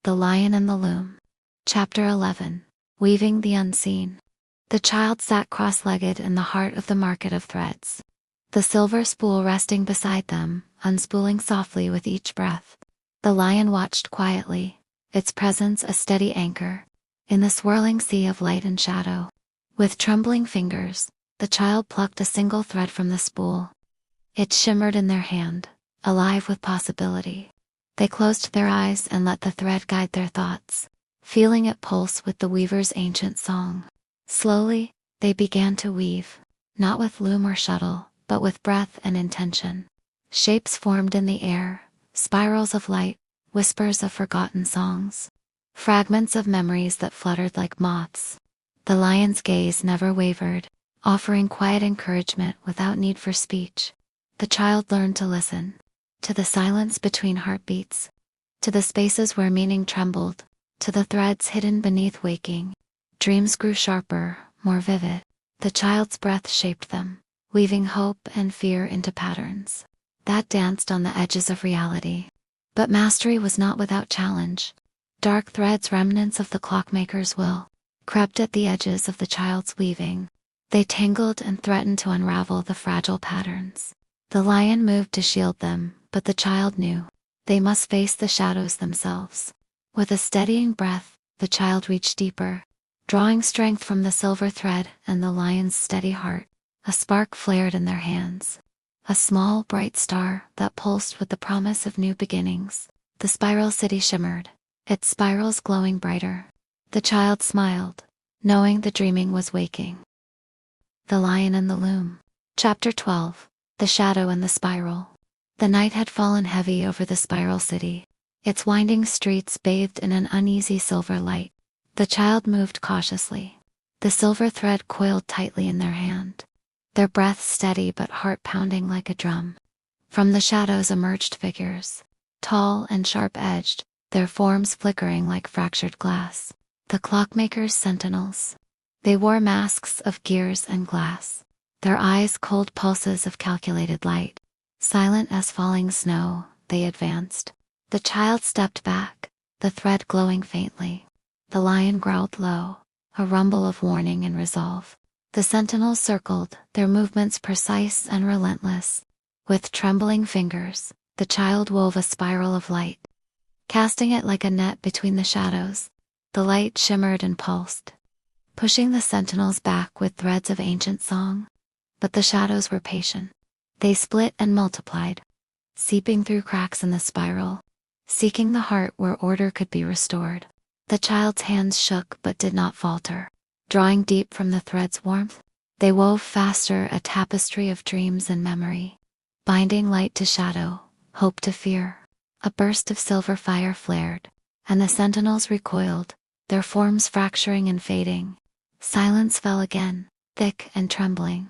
The Lion and the Loom. Chapter 11. Weaving the Unseen. The child sat cross-legged in the heart of the market of threads. The silver spool resting beside them, unspooling softly with each breath. The lion watched quietly, its presence a steady anchor, in the swirling sea of light and shadow. With trembling fingers, the child plucked a single thread from the spool. It shimmered in their hand, alive with possibility. They closed their eyes and let the thread guide their thoughts, feeling it pulse with the weaver's ancient song. Slowly, they began to weave, not with loom or shuttle, but with breath and intention. Shapes formed in the air, spirals of light, whispers of forgotten songs, fragments of memories that fluttered like moths. The lion's gaze never wavered, offering quiet encouragement without need for speech. The child learned to listen, to the silence between heartbeats, to the spaces where meaning trembled, to the threads hidden beneath waking. Dreams grew sharper, more vivid. The child's breath shaped them, weaving hope and fear into patterns that danced on the edges of reality. But mastery was not without challenge. Dark threads, remnants of the clockmaker's will, crept at the edges of the child's weaving. They tangled and threatened to unravel the fragile patterns. The lion moved to shield them, but the child knew they must face the shadows themselves. With a steadying breath, the child reached deeper, drawing strength from the silver thread and the lion's steady heart. A spark flared in their hands. A small, bright star that pulsed with the promise of new beginnings. The spiral city shimmered, its spirals glowing brighter. The child smiled, knowing the dreaming was waking. The Lion and the Loom. Chapter 12. The Shadow and the Spiral. The night had fallen heavy over the spiral city, its winding streets bathed in an uneasy silver light. The child moved cautiously, the silver thread coiled tightly in their hand, their breath steady but heart pounding like a drum. From the shadows emerged figures, tall and sharp-edged, their forms flickering like fractured glass. The clockmaker's sentinels. They wore masks of gears and glass, their eyes cold pulses of calculated light. Silent as falling snow, they advanced. The child stepped back, the thread glowing faintly. The lion growled low, a rumble of warning and resolve. The sentinels circled, their movements precise and relentless. With trembling fingers, the child wove a spiral of light, casting it like a net between the shadows. The light shimmered and pulsed, pushing the sentinels back with threads of ancient song. But the shadows were patient. They split and multiplied, seeping through cracks in the spiral, seeking the heart where order could be restored. The child's hands shook but did not falter. Drawing deep from the thread's warmth, they wove faster, a tapestry of dreams and memory, binding light to shadow, hope to fear. A burst of silver fire flared, and the sentinels recoiled, their forms fracturing and fading. Silence fell again, thick and trembling.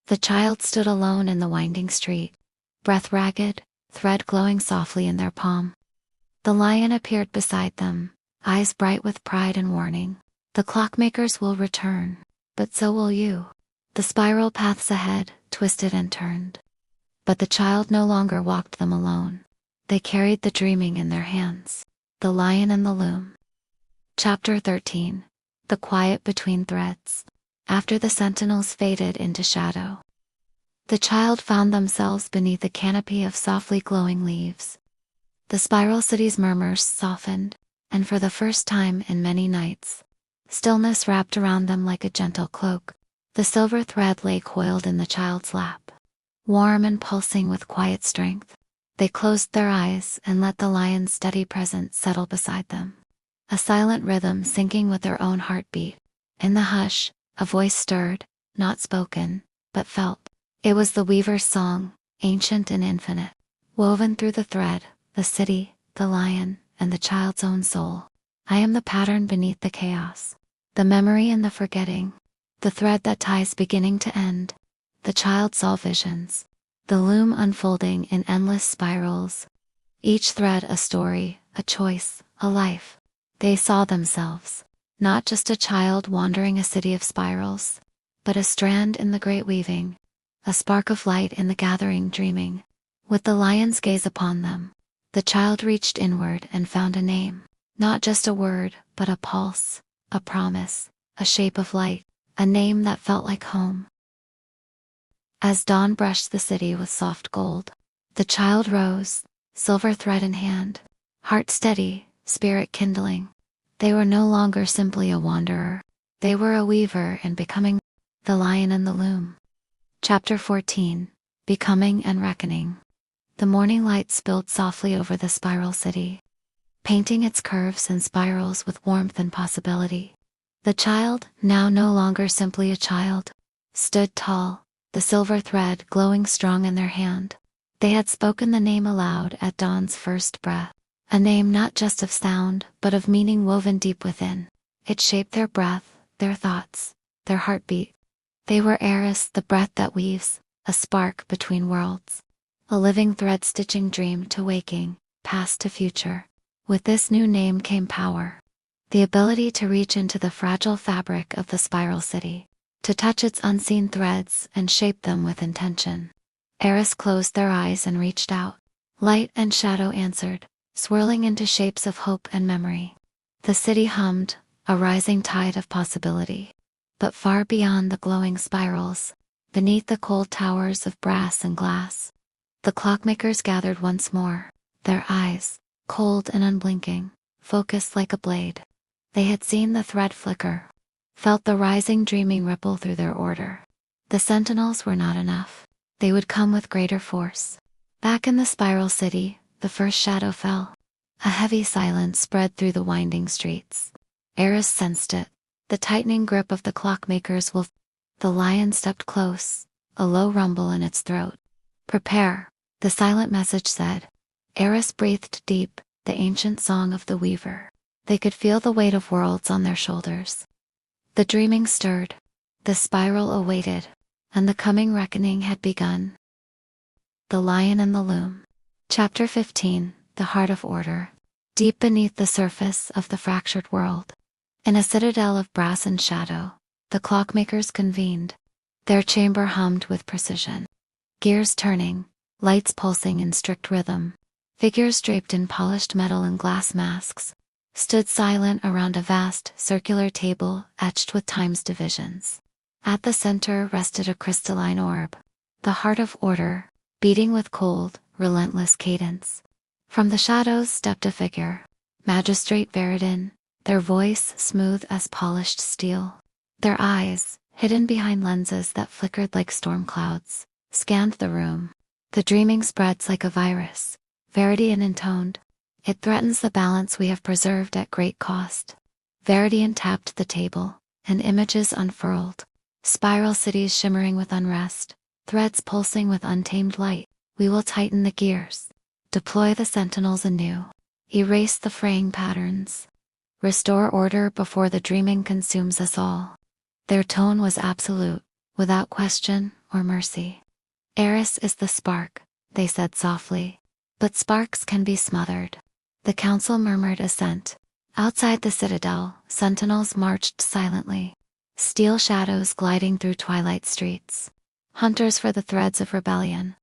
The child stood alone in the winding street, breath ragged, thread glowing softly in their palm. The lion appeared beside them, eyes bright with pride and warning. The clockmakers will return, but so will you. The spiral paths ahead twisted and turned. But the child no longer walked them alone. They carried the dreaming in their hands. The Lion and the Loom. Chapter 13. The Quiet Between Threads. After the sentinels faded into shadow, the child found themselves beneath a canopy of softly glowing leaves. The spiral city's murmurs softened, and for the first time in many nights, stillness wrapped around them like a gentle cloak. The silver thread lay coiled in the child's lap, warm and pulsing with quiet strength. They closed their eyes and let the lion's steady presence settle beside them, a silent rhythm syncing with their own heartbeat. In the hush, a voice stirred, not spoken, but felt. It was the weaver's song, ancient and infinite, woven through the thread, the city, the lion, and the child's own soul. I am the pattern beneath the chaos, the memory in the forgetting, the thread that ties beginning to end. The child saw visions, the loom unfolding in endless spirals, each thread a story, a choice, a life. They saw themselves, not just a child wandering a city of spirals, but a strand in the great weaving, a spark of light in the gathering dreaming. With the lion's gaze upon them, the child reached inward and found a name. Not just a word, but a pulse, a promise, a shape of light, a name that felt like home. As dawn brushed the city with soft gold, the child rose, silver thread in hand, heart steady, spirit kindling. They were no longer simply a wanderer. They were a weaver in becoming. The Lion and the Loom. Chapter 14. Becoming and Reckoning. The morning light spilled softly over the spiral city, painting its curves and spirals with warmth and possibility. The child, now no longer simply a child, stood tall, the silver thread glowing strong in their hand. They had spoken the name aloud at dawn's first breath, a name not just of sound, but of meaning woven deep within. It shaped their breath, their thoughts, their heartbeat. They were Eris, the breath that weaves, a spark between worlds, a living thread stitching dream to waking, past to future. With this new name came power, the ability to reach into the fragile fabric of the spiral city, to touch its unseen threads and shape them with intention. Eris closed their eyes and reached out. Light and shadow answered, swirling into shapes of hope and memory. The city hummed, a rising tide of possibility. But far beyond the glowing spirals, beneath the cold towers of brass and glass, the clockmakers gathered once more, their eyes, cold and unblinking, focused like a blade. They had seen the thread flicker, felt the rising dreaming ripple through their order. The sentinels were not enough. They would come with greater force. Back in the spiral city, the first shadow fell. A heavy silence spread through the winding streets. Eris sensed it. The tightening grip of the clockmaker's will. The lion stepped close, a low rumble in its throat. Prepare, the silent message said. Eris breathed deep, the ancient song of the weaver. They could feel the weight of worlds on their shoulders. The dreaming stirred. The spiral awaited, and the coming reckoning had begun. The Lion and the Loom. Chapter 15. The Heart of Order. Deep beneath the surface of the fractured world, in a citadel of brass and shadow, the clockmakers convened. Their chamber hummed with precision. Gears turning, lights pulsing in strict rhythm. Figures draped in polished metal and glass masks stood silent around a vast, circular table etched with time's divisions. At the center rested a crystalline orb, the heart of order, beating with cold, relentless cadence. From the shadows stepped a figure, Magistrate Veridin, their voice smooth as polished steel. Their eyes, hidden behind lenses that flickered like storm clouds, scanned the room. The dreaming spreads like a virus, Veridian intoned. It threatens the balance we have preserved at great cost. Veridian tapped the table, and images unfurled. Spiral cities shimmering with unrest, threads pulsing with untamed light. We will tighten the gears, deploy the sentinels anew, erase the fraying patterns, restore order before the dreaming consumes us all. Their tone was absolute, without question or mercy. Eris is the spark, they said softly. But sparks can be smothered. The council murmured assent. Outside the citadel, sentinels marched silently, steel shadows gliding through twilight streets. Hunters for the threads of rebellion.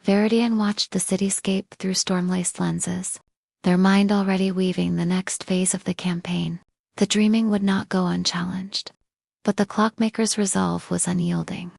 Veridian watched the cityscape through storm-laced lenses, their mind already weaving the next phase of the campaign. The dreaming would not go unchallenged. But the clockmaker's resolve was unyielding.